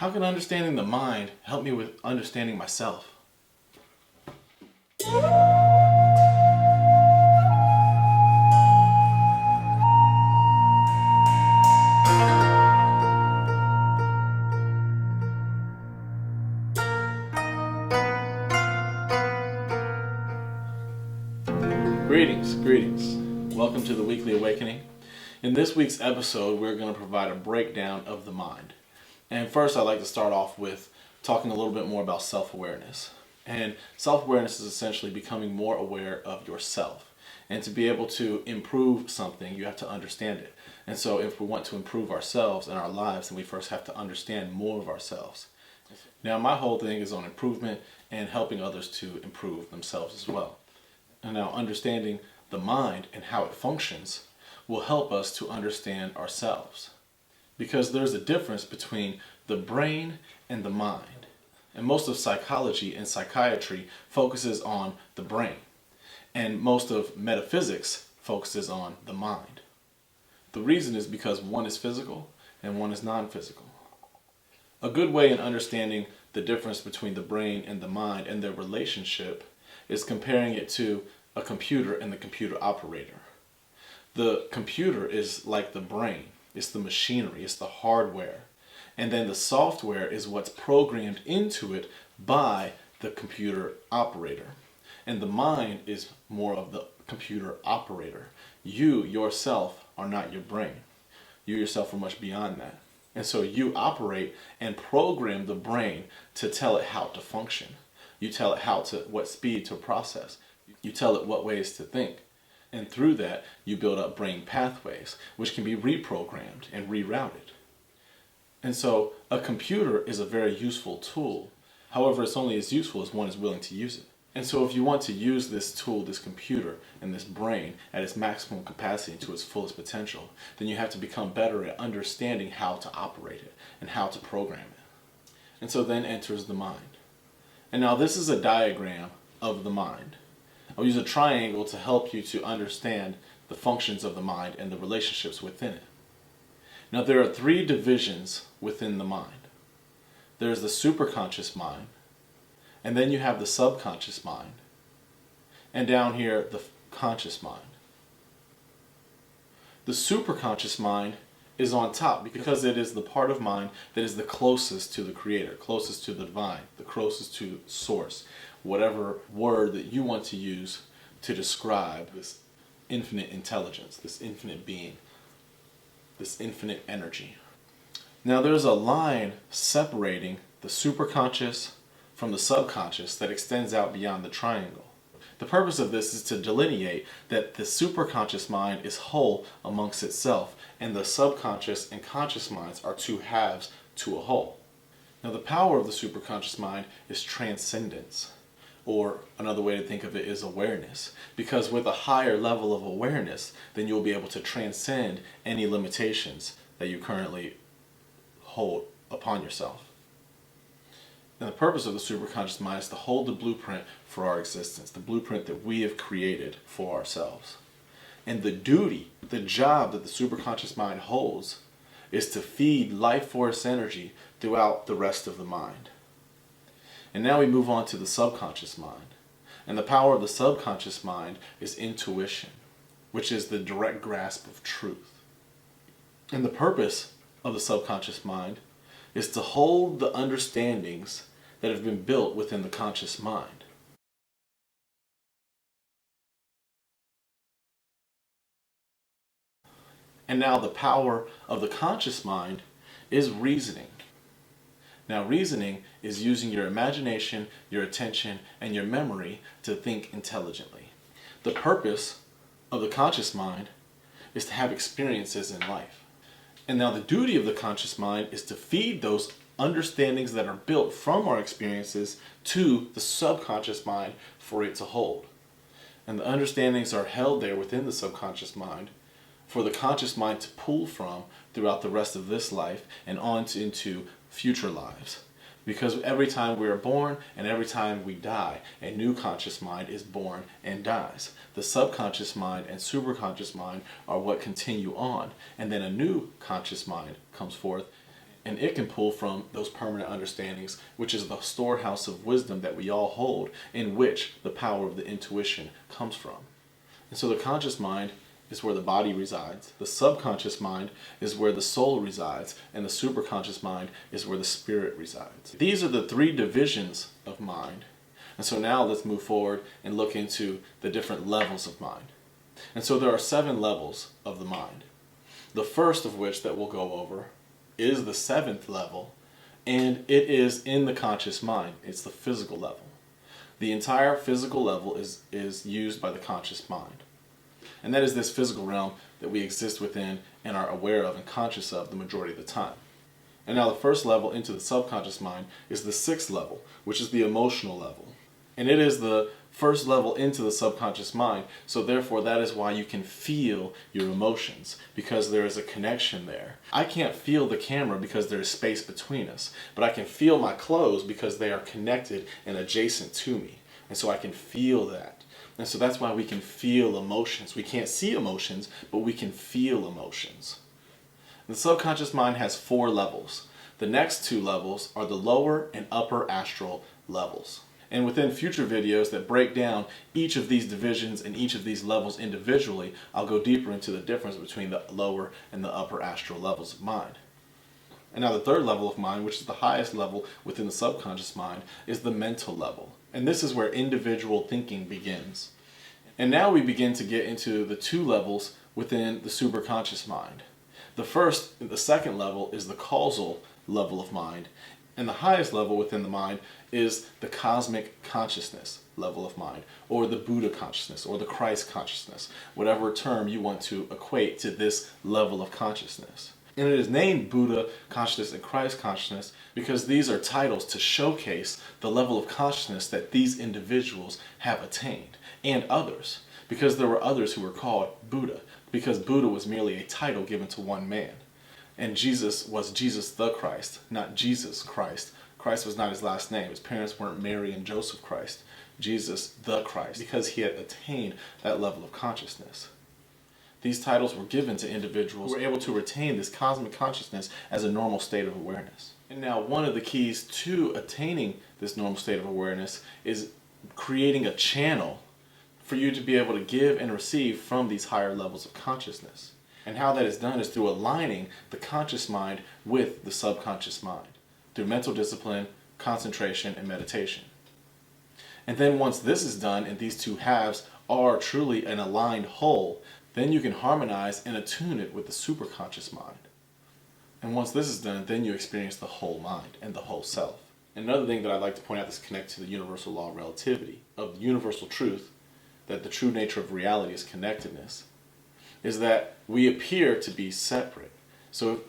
How can understanding the mind help me with understanding myself? Greetings. Welcome to the Weekly Awakening. In this week's episode, we're going to provide a breakdown of the mind. And first, I'd like to start off with talking a little bit more about self-awareness. And self-awareness is essentially becoming more aware of yourself. And to be able to improve something, you have to understand it. And so if we want to improve ourselves and our lives, then we first have to understand more of ourselves. Now, my whole thing is on improvement and helping others to improve themselves as well. And now understanding the mind and how it functions will help us to understand ourselves. Because there's a difference between the brain and the mind. And most of psychology and psychiatry focuses on the brain. And most of metaphysics focuses on the mind. The reason is because one is physical and one is non-physical. A good way in understanding the difference between the brain and the mind and their relationship is comparing it to a computer and the computer operator. The computer is like the brain. It's the machinery, it's the hardware. And then the software is what's programmed into it by the computer operator. And the mind is more of the computer operator. You yourself are not your brain. You yourself are much beyond that. And so you operate and program the brain to tell it how to function. You tell it what speed to process. You tell it what ways to think. And through that, you build up brain pathways, which can be reprogrammed and rerouted. And so a computer is a very useful tool. However, it's only as useful as one is willing to use it. And so if you want to use this tool, this computer, and this brain at its maximum capacity to its fullest potential, then you have to become better at understanding how to operate it and how to program it. And so then enters the mind. And now this is a diagram of the mind. I'll use a triangle to help you to understand the functions of the mind and the relationships within it. Now there are three divisions within the mind. There's the superconscious mind, and then you have the subconscious mind, and down here the conscious mind. The superconscious mind is on top because it is the part of mind that is the closest to the creator, closest to the divine, the closest to source, whatever word that you want to use to describe this infinite intelligence, this infinite being, this infinite energy. Now there's a line separating the superconscious from the subconscious that extends out beyond the triangle. The purpose of this is to delineate that the superconscious mind is whole amongst itself, and the subconscious and conscious minds are two halves to a whole. Now the power of the superconscious mind is transcendence, or another way to think of it is awareness, because with a higher level of awareness, then you'll be able to transcend any limitations that you currently hold upon yourself. And the purpose of the superconscious mind is to hold the blueprint for our existence, the blueprint that we have created for ourselves. And the duty, the job that the superconscious mind holds is to feed life force energy throughout the rest of the mind. And now we move on to the subconscious mind. And the power of the subconscious mind is intuition, which is the direct grasp of truth. And the purpose of the subconscious mind is to hold the understandings that have been built within the conscious mind. And now the power of the conscious mind is reasoning. Now reasoning is using your imagination, your attention, and your memory to think intelligently. The purpose of the conscious mind is to have experiences in life. And now the duty of the conscious mind is to feed those understandings that are built from our experiences to the subconscious mind for it to hold. And the understandings are held there within the subconscious mind for the conscious mind to pull from throughout the rest of this life and on into future lives. Because every time we are born and every time we die, a new conscious mind is born and dies. The subconscious mind and superconscious mind are what continue on. And then a new conscious mind comes forth. And it can pull from those permanent understandings, which is the storehouse of wisdom that we all hold, in which the power of the intuition comes from. And so the conscious mind is where the body resides. The subconscious mind is where the soul resides. And the superconscious mind is where the spirit resides. These are the three divisions of mind. And so now let's move forward and look into the different levels of mind. And so there are 7 levels of the mind. The first of which that we'll go over is the 7th level, and it is in the conscious mind. It's the physical level. The entire physical level is used by the conscious mind. And that is this physical realm that we exist within and are aware of and conscious of the majority of the time. And now the first level into the subconscious mind is the 6th level, which is the emotional level. And it is the first level into the subconscious mind, so therefore that is why you can feel your emotions, because there is a connection there. I can't feel the camera because there is space between us, but I can feel my clothes because they are connected and adjacent to me, and so I can feel that. And so that's why we can feel emotions. We can't see emotions, but we can feel emotions. The subconscious mind has 4 levels. The next 2 levels are the lower and upper astral levels. And within future videos that break down each of these divisions and each of these levels individually, I'll go deeper into the difference between the lower and the upper astral levels of mind. And now the 3rd level of mind, which is the highest level within the subconscious mind, is the mental level. And this is where individual thinking begins. And now we begin to get into the 2 levels within the superconscious mind. The 2nd level is the causal level of mind. And the highest level within the mind is the cosmic consciousness level of mind, or the Buddha consciousness, or the Christ consciousness, whatever term you want to equate to this level of consciousness. And it is named Buddha consciousness and Christ consciousness because these are titles to showcase the level of consciousness that these individuals have attained, and others, because there were others who were called Buddha, because Buddha was merely a title given to one man. And Jesus was Jesus the Christ, not Jesus Christ. Christ was not his last name. His parents weren't Mary and Joseph Christ. Jesus the Christ, because he had attained that level of consciousness. These titles were given to individuals who were able to retain this cosmic consciousness as a normal state of awareness. And now one of the keys to attaining this normal state of awareness is creating a channel for you to be able to give and receive from these higher levels of consciousness. And how that is done is through aligning the conscious mind with the subconscious mind, through mental discipline, concentration, and meditation. And then once this is done and these 2 halves are truly an aligned whole, then you can harmonize and attune it with the superconscious mind. And once this is done, then you experience the whole mind and the whole self. Another thing that I'd like to point out that's connected to the universal law of relativity, of the universal truth, that the true nature of reality is connectedness, is that we appear to be separate. So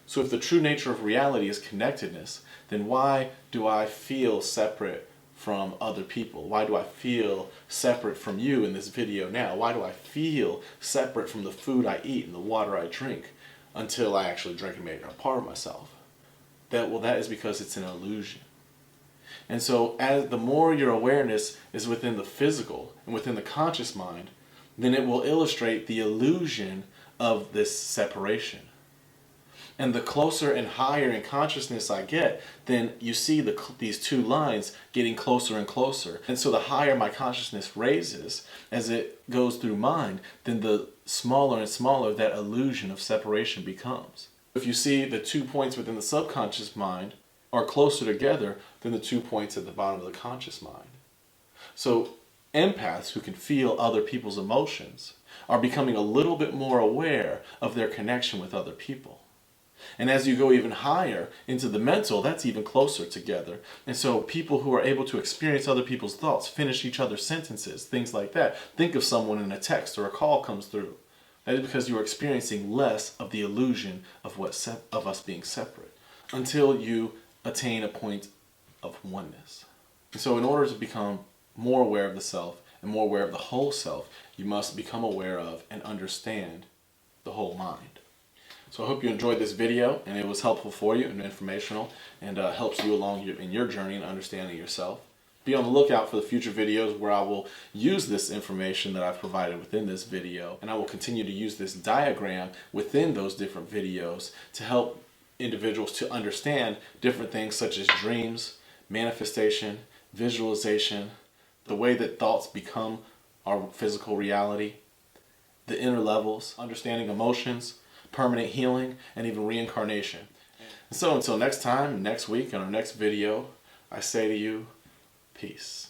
if the true nature of reality is connectedness, then why do I feel separate from other people? Why do I feel separate from you in this video now? Why do I feel separate from the food I eat and the water I drink until I actually drink and make it a part of myself? That is because it's an illusion. And so as the more your awareness is within the physical and within the conscious mind, then it will illustrate the illusion of this separation. And the closer and higher in consciousness I get, then you see these 2 lines getting closer and closer. And so the higher my consciousness raises as it goes through mind, then the smaller and smaller that illusion of separation becomes. If you see the 2 points within the subconscious mind are closer together than the 2 points at the bottom of the conscious mind. So empaths who can feel other people's emotions are becoming a little bit more aware of their connection with other people. And as you go even higher into the mental, that's even closer together. And so people who are able to experience other people's thoughts, finish each other's sentences, things like that. Think of someone in a text or a call comes through. That is because you are experiencing less of the illusion of us being separate until you attain a point of oneness. And so in order to become more aware of the self and more aware of the whole self, you must become aware of and understand the whole mind. So I hope you enjoyed this video and it was helpful for you and informational and helps you along in your journey in understanding yourself. Be on the lookout for the future videos where I will use this information that I've provided within this video, and I will continue to use this diagram within those different videos to help individuals to understand different things such as dreams, manifestation, visualization, the way that thoughts become our physical reality, the inner levels, understanding emotions, permanent healing, and even reincarnation. And so until next time, next week, in our next video, I say to you, peace.